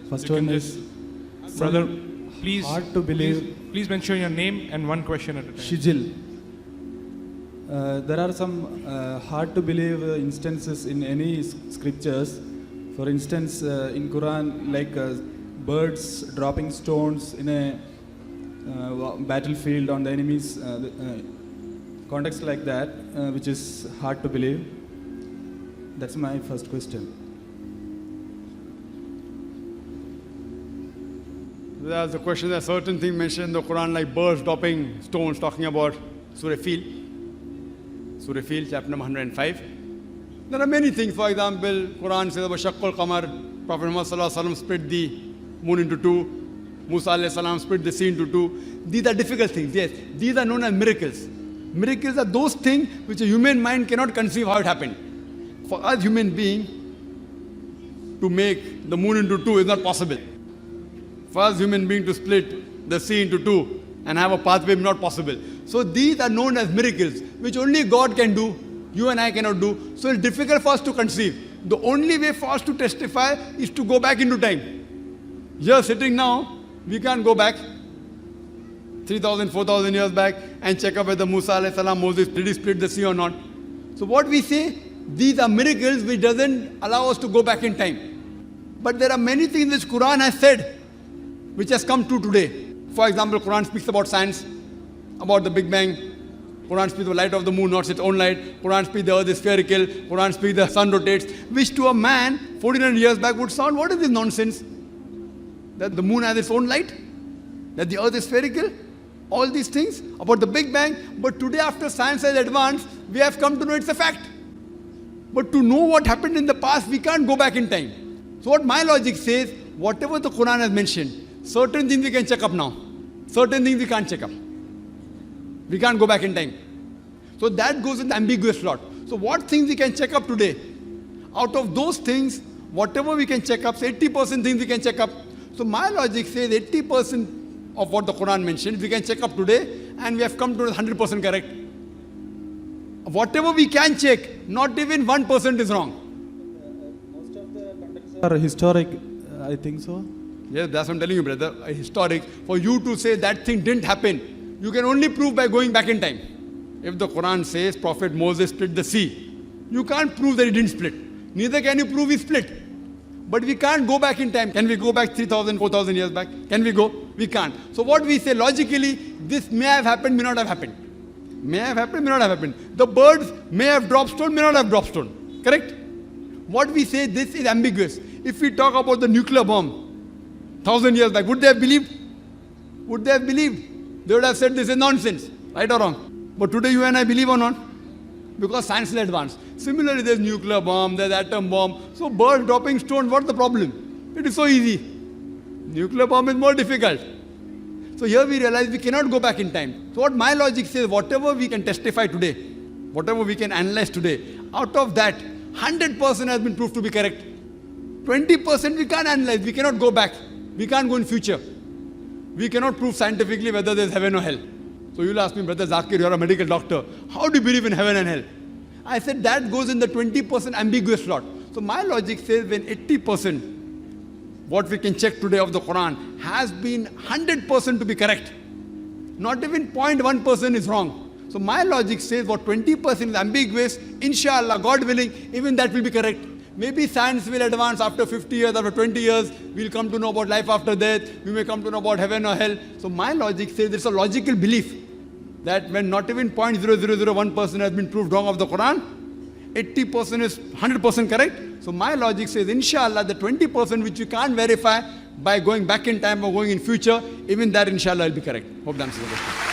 First You can one just- is Brother, please, hard to believe. please mention your name and one question at a time. Shijil. There are some hard to believe instances in any scriptures. For instance, in Quran, like birds dropping stones in a battlefield on the enemy's context like that, which is hard to believe. That's my first question. There's a question, there's certain thing mentioned in the Quran like birds dropping stones, talking about Surah Fil, chapter number 105. There are many things. For example, Quran says about Shaqqal Qamar, Prophet Muhammad Sallallahu Alaihi Wasallam split the moon into two, Musa Alayhi Salam split the sea into two. These are difficult things, yes. These are known as miracles. Miracles are those things which a human mind cannot conceive how it happened. For us human being, to make the moon into two is not possible. For us human being to split the sea into two and have a pathway is not possible. So these are known as miracles, which only God can do, you and I cannot do. So it's difficult for us to conceive. The only way for us to testify is to go back into time. Here sitting now, we can't go back 3,000, 4,000 years back and check up whether Musa alayhi salam, Moses, did he split the sea or not. So what we say, these are miracles which doesn't allow us to go back in time. But there are many things which Quran has said, which has come true today. For example, Quran speaks about science, about the Big Bang. Quran speaks the light of the moon, not its own light. Quran speaks the earth is spherical. Quran speaks the sun rotates, which to a man 1400 years back would sound, what is this nonsense? That the moon has its own light? That the earth is spherical? All these things about the Big Bang. But today after science has advanced, we have come to know it's a fact. But to know what happened in the past, we can't go back in time. So what my logic says, whatever the Quran has mentioned, certain things we can check up now. Certain things we can't check up. We can't go back in time. So that goes in the ambiguous slot. So what things we can check up today? Out of those things, whatever we can check up, say 80% things we can check up. So my logic says 80% of what the Quran mentioned, we can check up today, and we have come to 100% correct. Whatever we can check, not even 1% is wrong. Most of the contexts are historic, I think so. Yes, that's what I'm telling you, brother. Historic. For you to say that thing didn't happen, you can only prove by going back in time. If the Quran says Prophet Moses split the sea, you can't prove that he didn't split. Neither can you prove he split. But we can't go back in time. Can we go back 3,000, 4,000 years back? Can we go? We can't. So what we say logically, this may have happened, may not have happened. May have happened, may not have happened. The birds may have dropped stone, may not have dropped stone. Correct? What we say, this is ambiguous. If we talk about the nuclear bomb, 1,000 years back, would they have believed? Would they have believed? They would have said this is nonsense, right or wrong. But today you and I believe or not? Because science is advanced. Similarly, there's nuclear bomb, there's atom bomb. So birds dropping stones, what's the problem? It is so easy. Nuclear bomb is more difficult. So here we realize we cannot go back in time. So what my logic says, whatever we can testify today, whatever we can analyze today, out of that, 100% has been proved to be correct. 20% we can't analyze, we cannot go back. We can't go in future. We cannot prove scientifically whether there's heaven or hell. So you'll ask me, Brother Zakir, you're a medical doctor. How do you believe in heaven and hell? I said that goes in the 20% ambiguous slot. So my logic says when 80% what we can check today of the Quran has been 100% to be correct. Not even 0.1% is wrong. So my logic says what 20% is ambiguous, inshallah, God willing, even that will be correct. Maybe science will advance after 50 years, after 20 years, we'll come to know about life after death, we may come to know about heaven or hell. So my logic says it's a logical belief that when not even 0.0001% has been proved wrong of the Quran, 80% is 100% correct. So my logic says, inshallah, the 20% which you can't verify by going back in time or going in future, even that inshallah will be correct. Hope that answers the question.